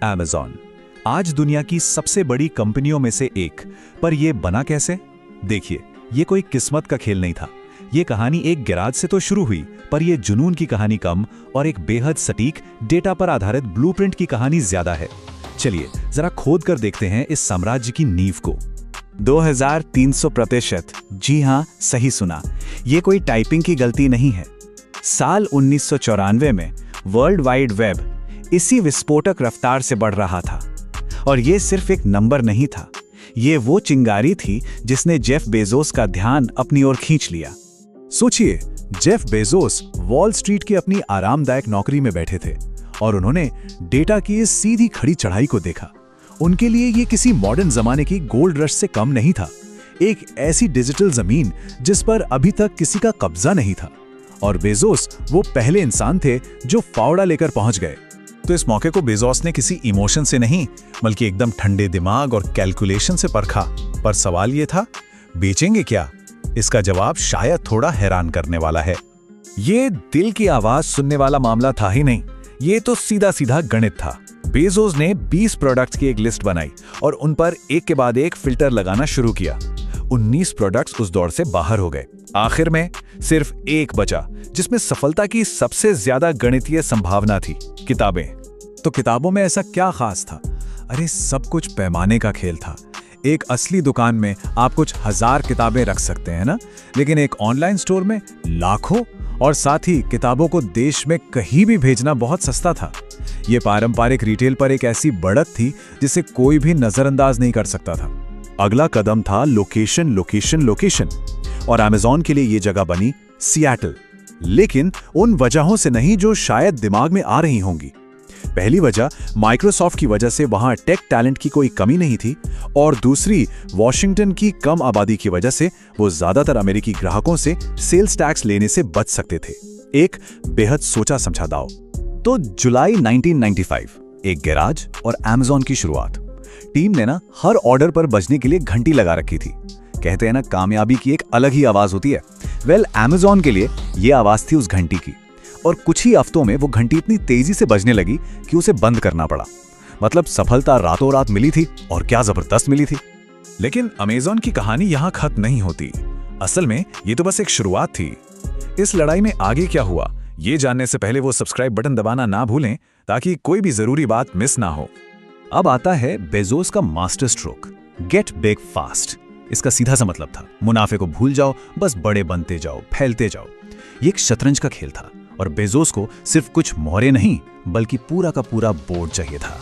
Amazon आज दुनिया की सबसे बड़ी कंपनियों में से एक। पर यह बना कैसे? देखिए, ये कोई किस्मत का खेल नहीं था। ये कहानी एक गैराज से तो शुरू हुई, पर यह जुनून की कहानी कम और एक बेहद सटीक डेटा पर आधारित ब्लूप्रिंट की कहानी ज्यादा है। चलिए जरा खोद कर देखते हैं इस साम्राज्य की नींव को। 2300%। जी हाँ, सही सुना। ये कोई टाइपिंग की गलती नहीं है। साल 1994 में वर्ल्ड वाइड वेब इसी विस्फोटक रफ्तार से बढ़ रहा था। और ये सिर्फ एक नंबर नहीं था, ये वो चिंगारी थी जिसने जेफ बेजोस का ध्यान अपनी ओर खींच लिया। सोचिए, जेफ बेजोस वॉल स्ट्रीट की अपनी आरामदायक नौकरी में बैठे थे और उन्होंने डेटा की इस सीधी खड़ी चढ़ाई को देखा। उनके लिए ये किसी मॉडर्न जमाने की गोल्ड रश से कम नहीं था। एक ऐसी डिजिटल जमीन जिस पर अभी तक किसी का कब्जा नहीं था। और बेजोस वो पहले इंसान थे जो फावड़ा लेकर पहुंच गए। तो इस मौके को बेजोस ने किसी इमोशन से नहीं, बल्कि एकदम ठंडे दिमाग और कैलकुलेशन से परखा। पर सवाल ये था, बेचेंगे क्या? इसका जवाब शायद थोड़ा हैरान करने वाला है। ये दिल की आवाज सुनने वाला मामला था ही नहीं, ये तो सीधा सीधा गणित था। बेजोस ने 20 प्रोडक्ट्स की एक लिस्ट बनाई और उन पर एक के बाद एक फिल्टर लगाना शुरू किया। 19 प्रोडक्ट्स उस दौर से बाहर हो गए। आखिर में सिर्फ एक बचा, जिसमें सफलता की सबसे ज्यादा गणितीय संभावना थी, किताबें। तो किताबों में ऐसा क्या खास था? अरे सब कुछ पैमाने का खेल था। एक असली दुकान में आप कुछ 1000 किताबें रख सकते हैं ना, लेकिन एक ऑनलाइन स्टोर में लाखों, और साथ ही किताबों को देश में कहीं भी भेजना बहुत सस्ता था। ये पारंपरिक रिटेल पर एक ऐसी बढ़त थी जिसे कोई भी नजरअंदाज नहीं कर सकता था। अगला कदम था लोकेशन, लोकेशन, लोकेशन। और अमेज़न के लिए ये जगह बनी सिएटल, लेकिन उन वजहों से नहीं जो शायद दिमाग में आ रही होंगी। पहली वजह, माइक्रोसॉफ्ट की वजह से वहां टेक टैलेंट की कोई कमी नहीं थी, और दूसरी, वॉशिंगटन की कम आबादी की वजह से वो ज्यादातर अमेरिकी ग्राहकों से सेल्स टैक्स लेने से बच सकते थे। एक बेहद सोचा समझा दाव। तो जुलाई 1995, एक गैराज और अमेज़न की शुरुआत। टीम ने हर ऑर्डर पर बजने के लिए घंटी लगा रखी थी। कहते हैं ना, कामयाबी की एक अलग ही आवाज होती है। वेल, अमेज़न के लिए ये आवाज थी उस घंटी की। और कुछ ही हफ्तों में वो घंटी इतनी तेजी से बजने लगी कि उसे बंद करना पड़ा। मतलब सफलता रातों रात मिली थी, और क्या जबरदस्त मिली थी। लेकिन अमेज़न की कहानी यहां खत्म नहीं होती। असल में ये तो बस एक शुरुआत थी। इस लड़ाई में आगे क्या हुआ, ये जानने से पहले वो सब्सक्राइब बटन दबाना ना भूलें, ताकि कोई भी जरूरी बात मिस ना हो। अब आता है बेजोस का master stroke, get big fast. इसका सीधा सा मतलब था, मुनाफे को भूल जाओ, बस बड़े बनते जाओ, फैलते जाओ। ये एक शतरंज का खेल था, और बेजोस को सिर्फ कुछ मोहरे नहीं, बल्कि पूरा का पूरा बोर्ड चाहिए था।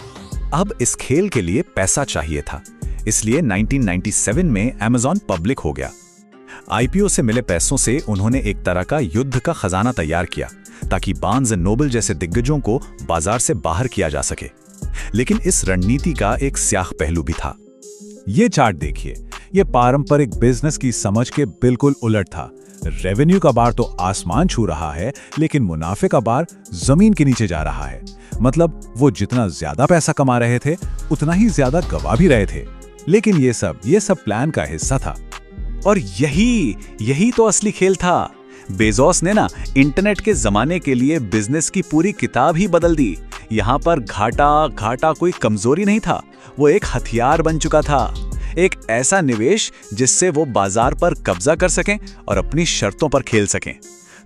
अब इस खेल के लिए पैसा चाहिए था, इसलिए 1997 में अमेज़न पब्लिक हो गया। आईपीओ से मिले पैसों से उन्होंने एक तरह का युद्ध का खजाना तैयार किया, ताकि बार्न्स एंड नोबल जैसे दिग्गजों को बाजार से बाहर किया जा सके। लेकिन इस रणनीति का एक स्याह पहलू भी था। ये चार्ट देखिए, ये पारंपरिक बिजनेस की समझ के बिल्कुल उलट था। रेवेन्यू का बार तो आसमान छू रहा है, लेकिन मुनाफे का बार जमीन के नीचे जा रहा है। मतलब वो जितना ज्यादा पैसा कमा रहे थे, उतना ही ज्यादा गवा भी रहे थे। लेकिन ये सब प्लान का हिस्सा था। और यही तो असली खेल था। बेजोस ने इंटरनेट के जमाने के लिए बिजनेस की पूरी किताब ही बदल दी। यहाँ पर घाटा कोई कमजोरी नहीं था, वो एक हथियार बन चुका था। एक ऐसा निवेश जिससे वो बाजार पर कब्जा कर सकें और अपनी शर्तों पर खेल सकें।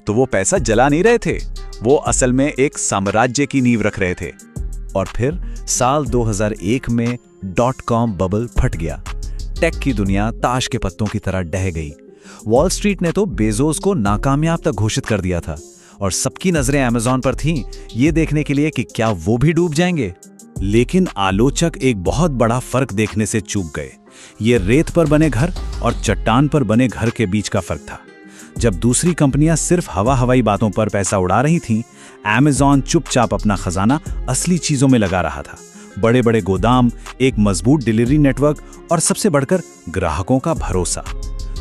तो वो पैसा जला नहीं रहे थे, वो असल में एक साम्राज्य की नींव रख रहे थे। और फिर साल 2001 में .com बबल फट गया। टेक की दुनिया ताश के पत्तों की तरह ढह गई। वॉल स्ट्रीट ने तो बेजोस को नाकामयाब तक घोषित कर दिया था, और सबकी नजरें अमेज़न पर थीं, ये देखने के लिए कि क्या वो भी डूब जाएंगे। लेकिन आलोचक एक बहुत बड़ा फर्क देखने से चूक गए। ये रेत पर बने घर और चट्टान पर बने घर के बीच का फर्क था। जब दूसरी कंपनियां सिर्फ हवाई बातों पर पैसा उड़ा रही थीं, अमेज़न चुपचाप अपना खजाना असली चीजों में लगा रहा था। बड़े बड़े गोदाम, एक मजबूत डिलीवरी नेटवर्क, और सबसे बढ़कर ग्राहकों का भरोसा।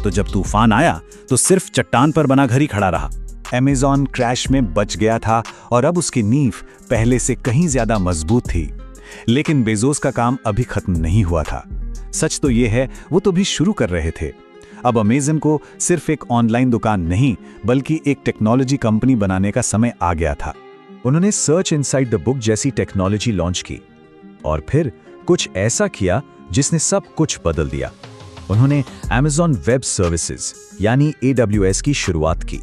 तो जब तूफान आया तो सिर्फ चट्टान पर बना घर ही खड़ा रहा। अमेज़न क्रैश में बच गया था, और अब उसकी नींव पहले से कहीं ज्यादा मजबूत थी। लेकिन बेजोस का काम अभी खत्म नहीं हुआ था। सच तो ये है, वो तो भी शुरू कर रहे थे। अब अमेज़न को सिर्फ एक ऑनलाइन दुकान नहीं, बल्कि एक टेक्नोलॉजी कंपनी बनाने का समय आ गया था। उन्होंने सर्च इनसाइड द बुक जैसी टेक्नोलॉजी लॉन्च की, और फिर कुछ ऐसा किया जिसने सब कुछ बदल दिया। उन्होंने Amazon वेब सर्विसेज यानी AWS की शुरुआत की।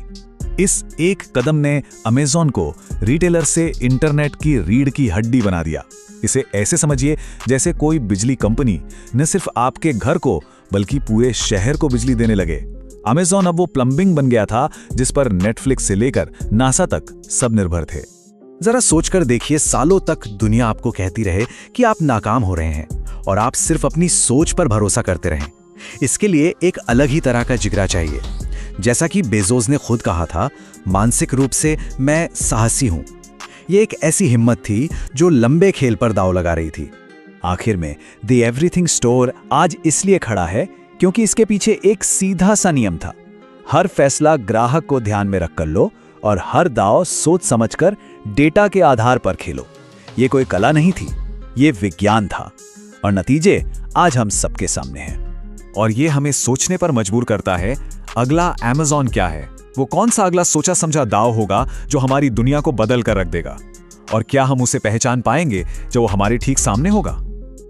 इस एक कदम ने Amazon को रिटेलर से इंटरनेट की रीढ़ की हड्डी बना दिया। इसे ऐसे समझिए जैसे कोई बिजली कंपनी न सिर्फ आपके घर को बल्कि पूरे शहर को बिजली देने लगे। Amazon अब वो प्लम्बिंग बन गया था जिस पर नेटफ्लिक्स से लेकर नासा तक सब निर्भर थे। जरा सोचकर देखिए, सालों तक दुनिया आपको कहती रहे कि आप नाकाम हो रहे हैं और आप सिर्फ अपनी सोच पर भरोसा करते रहें। इसके लिए एक अलग ही तरह का जिगरा चाहिए। जैसा कि बेजोस ने खुद कहा था, मानसिक रूप से मैं साहसी हूं। ये एक ऐसी हिम्मत थी जो लंबे खेल पर दांव लगा रही थी। आखिर में द एवरीथिंग स्टोर आज इसलिए खड़ा है क्योंकि इसके पीछे एक सीधा सा नियम था। हर फैसला ग्राहक को ध्यान में रखकर लो और हर दांव सोच समझकर डेटा के आधार पर खेलो। ये कोई कला नहीं थी, ये विज्ञान था और नतीजे आज हम सबके सामने हैं। और ये हमें सोचने पर मजबूर करता है, अगला Amazon क्या है? वो कौन सा अगला सोचा समझा दांव होगा जो हमारी दुनिया को बदल कर रख देगा? और क्या हम उसे पहचान पाएंगे जो वो हमारे ठीक सामने होगा?